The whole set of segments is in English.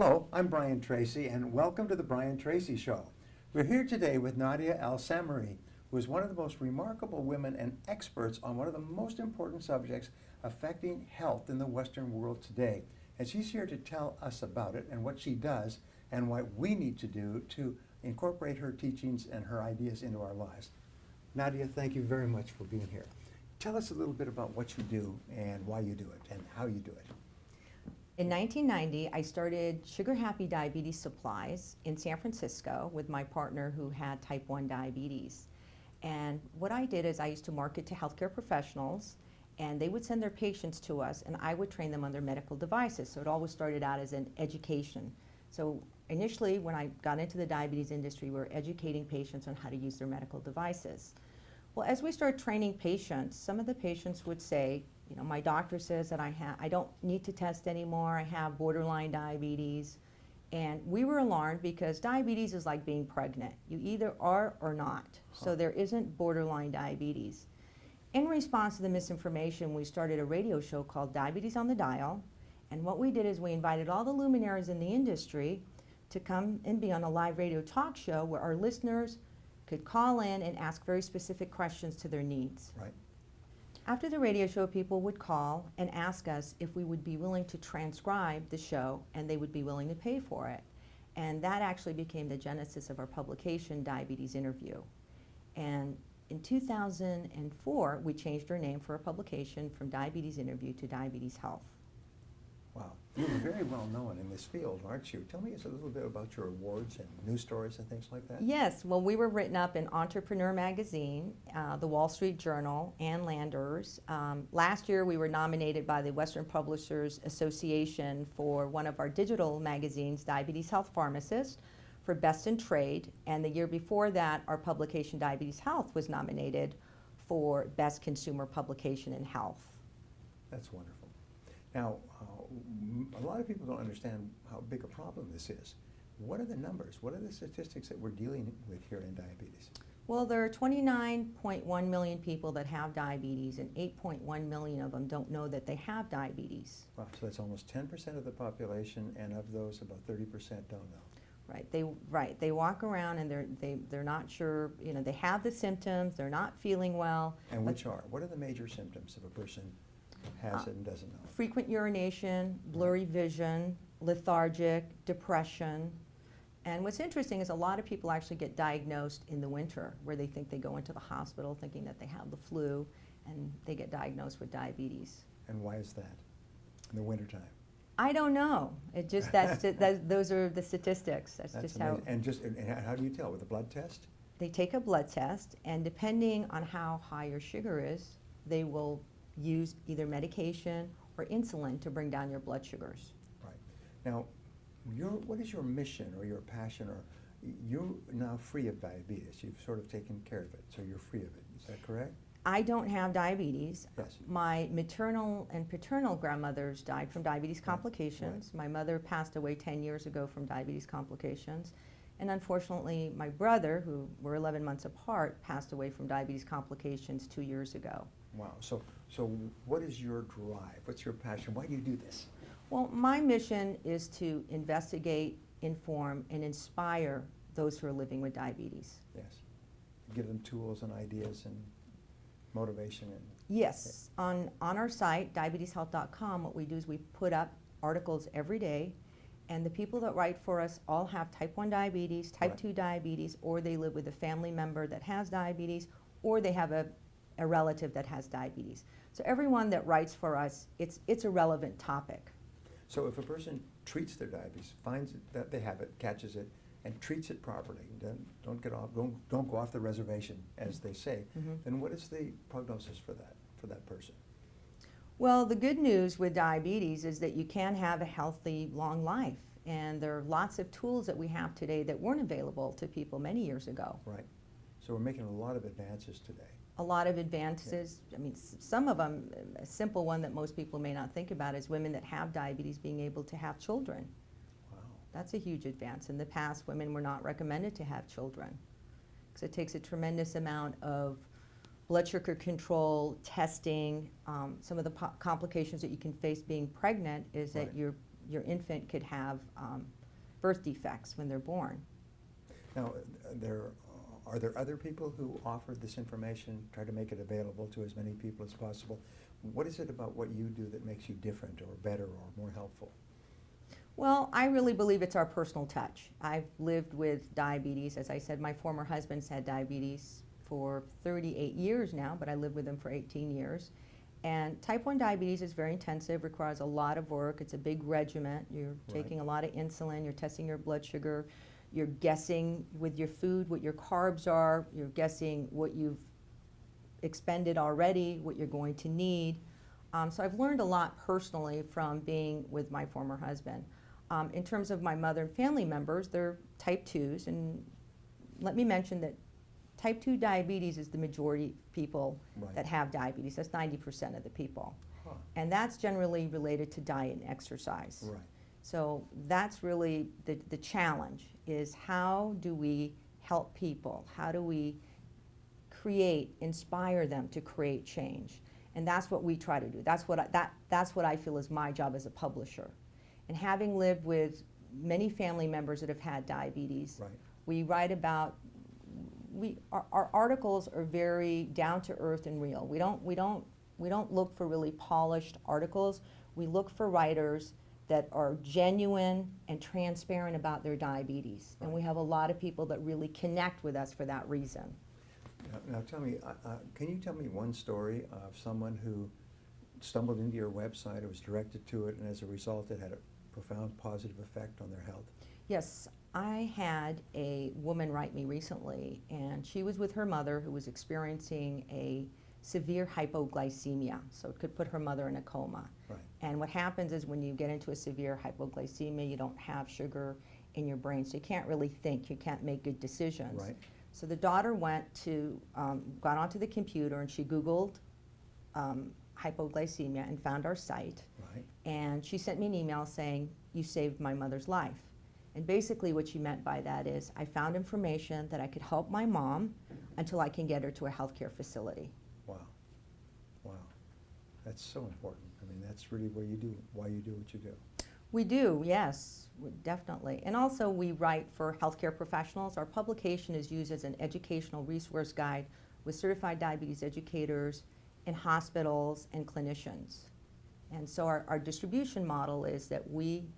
Hello, I'm Brian Tracy, and welcome to the Brian Tracy Show. We're here today with Nadia Al-Samari, who is one of the most remarkable women and experts on one of the most important subjects affecting health in the Western world today. And she's here to tell us about it and what she does and what we need to do to incorporate her teachings and her ideas into our lives. Nadia, thank you very much for being here. Tell us a little bit about what you do and why you do it and how you do it. In 1990, I started Sugar Happy Diabetes Supplies in San Francisco with my partner who had type 1 diabetes. And what I did is I used to market to healthcare professionals, and they would send their patients to us, and I would train them on their medical devices. So it always started out as an education. So initially, when I got into the diabetes industry, we were educating patients on how to use their medical devices. Well, as we started training patients, some of the patients would say, you know, my doctor says that I don't need to test anymore, I have borderline diabetes. And we were alarmed because diabetes is like being pregnant. You either are or not. So there isn't borderline diabetes. In response to the misinformation, we started a radio show called Diabetes on the Dial. And what we did is we invited all the luminaries in the industry to come and be on a live radio talk show where our listeners could call in and ask very specific questions to their needs. Right. After the radio show, people would call and ask us if we would be willing to transcribe the show, and they would be willing to pay for it. And that actually became the genesis of our publication, Diabetes Interview. And in 2004, we changed our name for our publication from Diabetes Interview to Diabetes Health. Wow. You're very well known in this field, aren't you? Tell me a little bit about your awards and news stories and things like that. Yes, well, we were written up in Entrepreneur Magazine, the Wall Street Journal, and Landers. Last year, we were nominated by the Western Publishers Association for one of our digital magazines, Diabetes Health Pharmacist, for Best in Trade. And the year before that, our publication, Diabetes Health, was nominated for Best Consumer Publication in Health. That's wonderful. Now, a lot of people don't understand how big a problem this is. What are the numbers? What are the statistics that we're dealing with here in diabetes? Well, there are 29.1 million people that have diabetes, and 8.1 million of them don't know that they have diabetes. Wow, so that's almost 10% of the population, and of those, about 30% don't know. Right. They walk around and they're not sure. You know, they have the symptoms. They're not feeling well. And which are? What are the major symptoms if a person has it and doesn't know? Frequent urination, blurry vision, lethargic, depression. And what's interesting is a lot of people actually get diagnosed in the winter, where they think they go into the hospital thinking that they have the flu, and they get diagnosed with diabetes. And why is that in the wintertime? I don't know. It just those are the statistics. That's just amazing. how. And how do you tell? With a blood test? They take a blood test, and depending on how high your sugar is, they will use either medication or insulin to bring down your blood sugars. Right. Now, what is your mission or your passion? Or you're now free of diabetes. You've sort of taken care of it, so you're free of it. Is that correct? I don't have diabetes. Yes. My maternal and paternal grandmothers died from diabetes complications. Right. My mother passed away 10 years ago from diabetes complications. And unfortunately, my brother, who were 11 months apart, passed away from diabetes complications 2 years ago. Wow. So what is your drive? What's your passion? Why do you do this? Well, my mission is to investigate, inform, and inspire those who are living with diabetes. Yes. Give them tools and ideas and motivation. Yes. On our site, diabeteshealth.com, what we do is we put up articles every day, and the people that write for us all have type 1 diabetes, type 2 diabetes, or they live with a family member that has diabetes, or they have a relative that has diabetes. So everyone that writes for us, it's a relevant topic. So if a person treats their diabetes, finds that they have it, catches it, and treats it properly, don't go off the reservation, as they say, then what is the prognosis for that person? Well, the good news with diabetes is that you can have a healthy, long life. And there are lots of tools that we have today that weren't available to people many years ago. Right. So we're making a lot of advances today. A lot of advances. I mean, some of them, a simple one that most people may not think about is women that have diabetes being able to have children. Wow. That's a huge advance. In the past, women were not recommended to have children because it takes a tremendous amount of blood sugar control, testing. Some of the complications that you can face being pregnant is that your your infant could have birth defects when they're born. Now, are there other people who offer this information, try to make it available to as many people as possible? What is it about what you do that makes you different or better or more helpful? Well, I really believe it's our personal touch. I've lived with diabetes. As I said, my former husband's had diabetes for 38 years now, but I lived with him for 18 years. And type 1 diabetes is very intensive, requires a lot of work. It's a big regimen. You're taking a lot of insulin, you're testing your blood sugar, you're guessing with your food what your carbs are, you're guessing what you've expended already, what you're going to need. So I've learned a lot personally from being with my former husband. In terms of my mother and family members, they're type 2s, and let me mention that type 2 diabetes is the majority of people that have diabetes. That's 90% of the people. And that's generally related to diet and exercise. So that's really the challenge, is how do we help people? How do we inspire them to create change? And that's what we try to do. That's what I feel is my job as a publisher. And having lived with many family members that have had diabetes, we write about, our articles are very down to earth and real. We don't look for really polished articles. We look for writers that are genuine and transparent about their diabetes. And we have a lot of people that really connect with us for that reason. Now tell me, can you tell me one story of someone who stumbled into your website or was directed to it, and as a result it had a profound positive effect on their health? Yes, I had a woman write me recently, and she was with her mother who was experiencing a severe hypoglycemia, so it could put her mother in a coma. And what happens is when you get into a severe hypoglycemia, you don't have sugar in your brain, so you can't really think, you can't make good decisions. So the daughter got onto the computer and she Googled hypoglycemia and found our site. And she sent me an email saying, "You saved my mother's life." And basically what she meant by that is, I found information that I could help my mom until I can get her to a healthcare facility. Wow. Wow. That's so important. I mean, that's really why you do what you do. We do, yes, definitely. And also we write for healthcare professionals. Our publication is used as an educational resource guide with certified diabetes educators in hospitals and clinicians. And so our distribution model is that we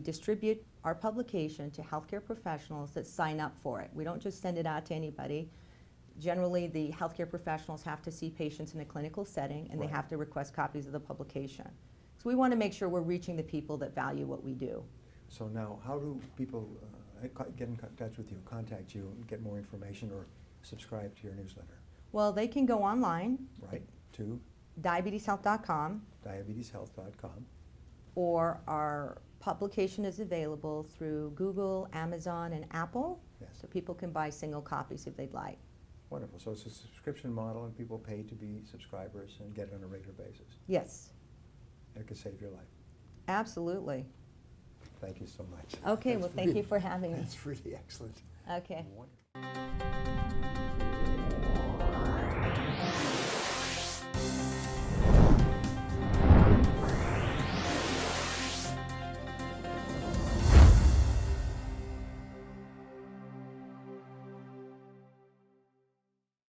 distribute our publication to healthcare professionals that sign up for it. We don't just send it out to anybody. Generally, the healthcare professionals have to see patients in a clinical setting, and they have to request copies of the publication. So we want to make sure we're reaching the people that value what we do. So now, how do people get in touch with you, contact you, and get more information or subscribe to your newsletter? Well, they can go online to diabeteshealth.com, or our publication is available through Google, Amazon, and Apple, so people can buy single copies if they'd like. Wonderful. So it's a subscription model, and people pay to be subscribers and get it on a regular basis. Yes. And it could save your life. Absolutely. Thank you so much. Okay, well, thank you for having me. That's really excellent. Okay. Wonderful.